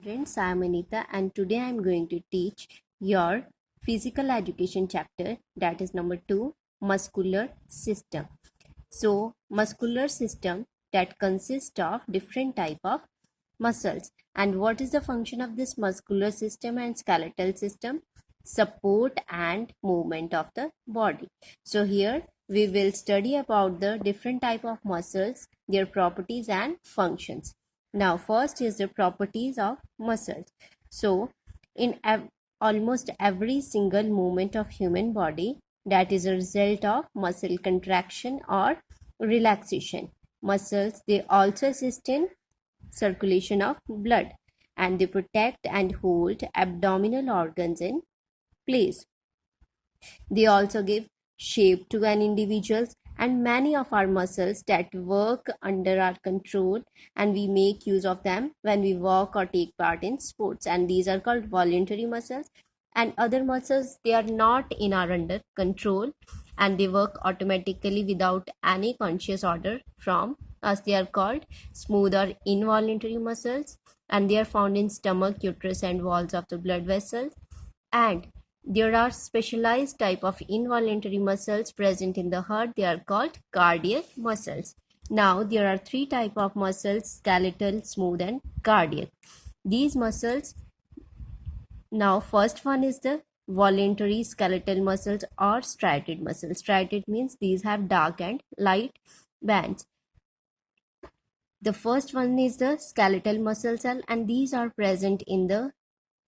Friends, I am Anita and today I am going to teach your physical education chapter, that is number 2, muscular system. So muscular system that consists of different type of muscles. And what is the function of this muscular system and skeletal system? Support and movement of the body. So here we will study about the different type of muscles, their properties and functions. Now first is the properties of muscles. So in almost every single movement of human body, that is a result of muscle contraction or relaxation. Muscles, they also assist in circulation of blood, and they protect and hold abdominal organs in place. They also give shape to an individual, and many of our muscles that work under our control, and we make use of them when we walk or take part in sports, and these are called voluntary muscles. And other muscles, they are not in our under control and they work automatically without any conscious order from us. They are called smooth or involuntary muscles, and they are found in stomach, uterus and walls of the blood vessels. And there are specialized type of involuntary muscles present in the heart. They are called cardiac muscles. Now there are three type of muscles: skeletal, smooth and cardiac. These muscles, now first one is the voluntary skeletal muscles or striated muscles. Striated means these have dark and light bands. The first one is the skeletal muscle cell, and these are present in the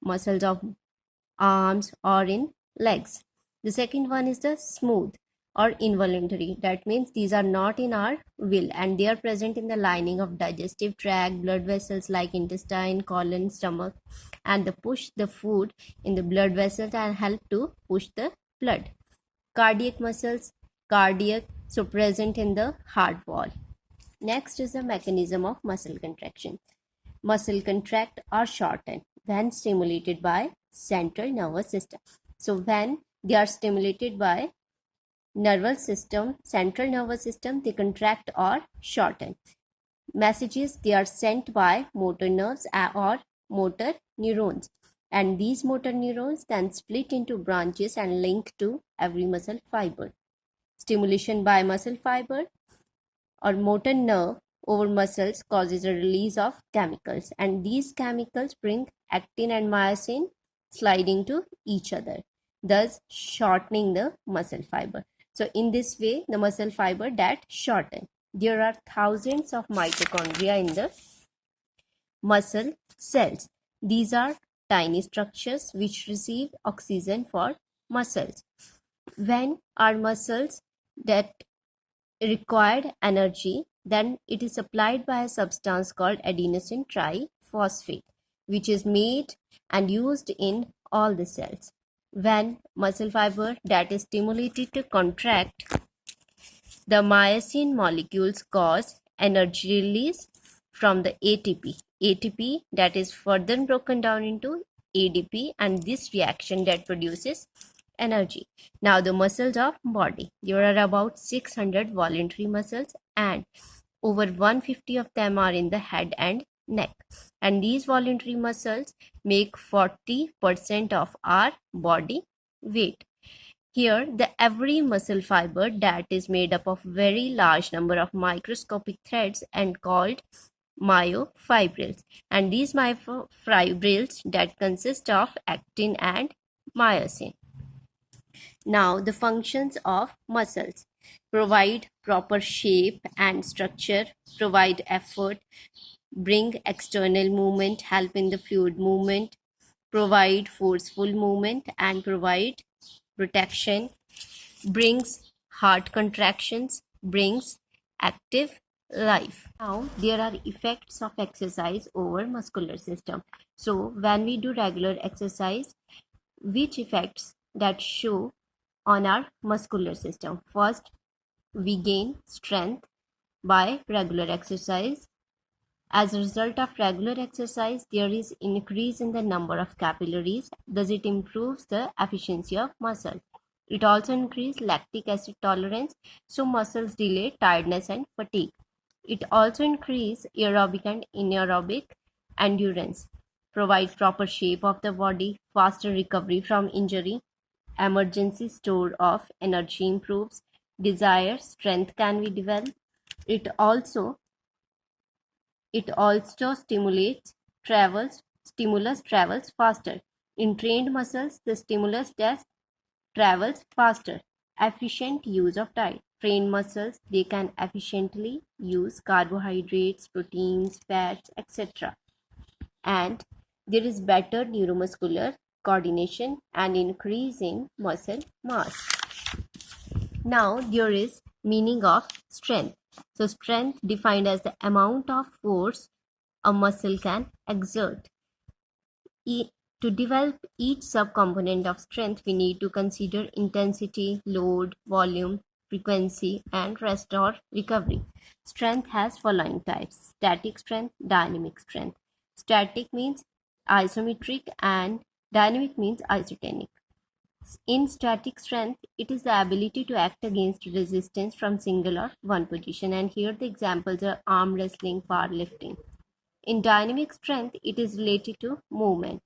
muscles of arms or in legs. The second one is the smooth or involuntary. That means these are not in our will and they are present in the lining of digestive tract, blood vessels like intestine, colon, stomach, and they push the food in the blood vessels and help to push the blood. Cardiac muscles, cardiac, so present in the heart wall. Next is the mechanism of muscle contraction. Muscle contract or shorten when stimulated by central nervous system. So when they are stimulated by nervous system, central nervous system, they contract or shorten. Messages, they are sent by motor nerves or motor neurons, and these motor neurons then split into branches and link to every muscle fiber. Stimulation by muscle fiber or motor nerve over muscles causes a release of chemicals, and these chemicals bring actin and myosin sliding to each other, thus shortening the muscle fiber. So in this way, the muscle fiber that shorten. There are thousands of mitochondria in the muscle cells. These are tiny structures which receive oxygen for muscles. When our muscles that required energy, then it is supplied by a substance called adenosine triphosphate, which is made and used in all the cells. When muscle fiber that is stimulated to contract, the myosin molecules cause energy release from the ATP. ATP that is further broken down into ADP, and this reaction that produces energy. Now the muscles of body. There are about 600 voluntary muscles and over 150 of them are in the head and neck. And these voluntary muscles make 40% of our body weight. Here, the every muscle fiber that is made up of very large number of microscopic threads and called myofibrils. And these myofibrils that consist of actin and myosin. Now, the functions of muscles: provide proper shape and structure, provide effort, bring external movement, help in the fluid movement, provide forceful movement, and provide protection, brings heart contractions, brings active life. Now, there are effects of exercise over muscular system. So, when we do regular exercise, which effects that show on our muscular system? First, we gain strength by regular exercise. As a result of regular exercise, there is increase in the number of capillaries, thus it improves the efficiency of muscle. It also increases lactic acid tolerance, so muscles delay tiredness and fatigue. It also increases aerobic and anaerobic endurance. provide proper shape of the body, faster recovery from injury, emergency store of energy improves, desire, strength can be developed. It also stimulus travels faster. In trained muscles, the stimulus travels faster. Efficient use of diet. Trained muscles, they can efficiently use carbohydrates, proteins, fats, etc. And there is better neuromuscular coordination and increasing muscle mass. Now there is meaning of strength. So strength defined as the amount of force a muscle can exert. To develop each subcomponent of strength, we need to consider intensity, load, volume, frequency, and rest or recovery. Strength has following types: static strength, dynamic strength. Static means isometric and dynamic means isotonic. In static strength, it is the ability to act against resistance from single or one position, and here the examples are arm wrestling, powerlifting. In dynamic strength, it is related to movement,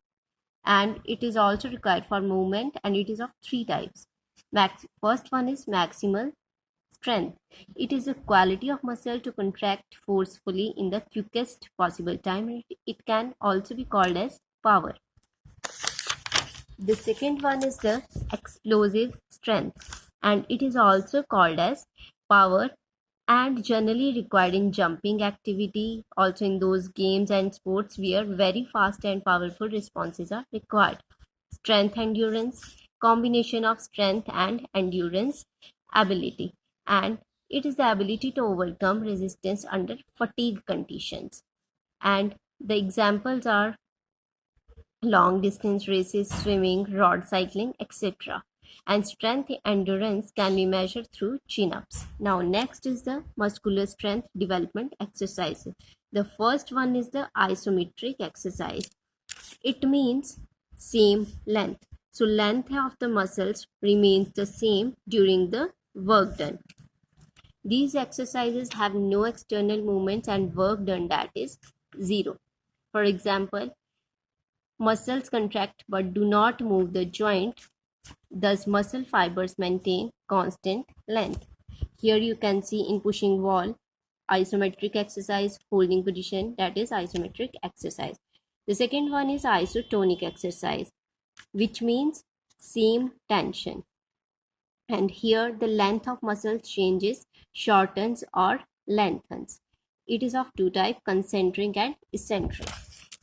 and it is also required for movement, and it is of three types. First one is maximal strength. It is a quality of muscle to contract forcefully in the quickest possible time. It can also be called as power. The second one is the explosive strength, and it is also called as power and generally required in jumping activity, also in those games and sports where very fast and powerful responses are required. Strength endurance, combination of strength and endurance ability, and it is the ability to overcome resistance under fatigue conditions. And the examples are long distance races, swimming, road cycling, etc. And strength endurance can be measured through chin-ups. Now next is the muscular strength development exercises. The first one is the isometric exercise. It means same length. So length of the muscles remains the same during the work done. These exercises have no external movements and work done that is zero. For example, muscles contract but do not move the joint, thus muscle fibers maintain constant length. Here you can see in pushing wall, isometric exercise, holding position, that is isometric exercise. The second one is isotonic exercise, which means same tension. And here the length of muscles changes, shortens or lengthens. It is of two types, concentric and eccentric.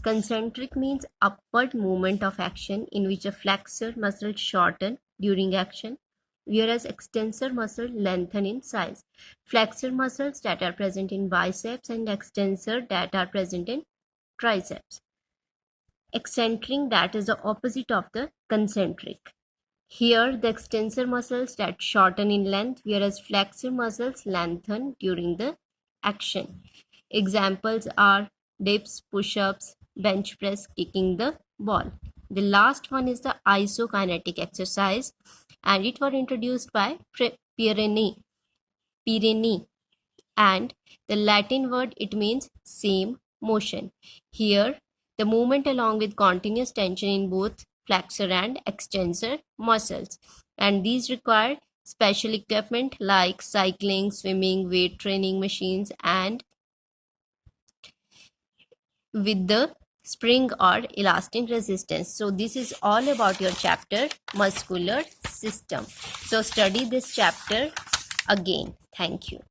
Concentric means upward movement of action in which a flexor muscle shorten during action, whereas extensor muscle lengthen in size. Flexor muscles that are present in biceps and extensor that are present in triceps. Eccentric, that is the opposite of the concentric. Here the extensor muscles that shorten in length, whereas flexor muscles lengthen during the action. Examples are dips, push-ups, bench press, kicking the ball. The last one is the isokinetic exercise, and it was introduced by Pireni, and the Latin word, it means same motion. Here the movement along with continuous tension in both flexor and extensor muscles, and these require special equipment like cycling, swimming, weight training machines, and with the spring or elastic resistance. So this is all about your chapter muscular system. So study this chapter again. Thank you.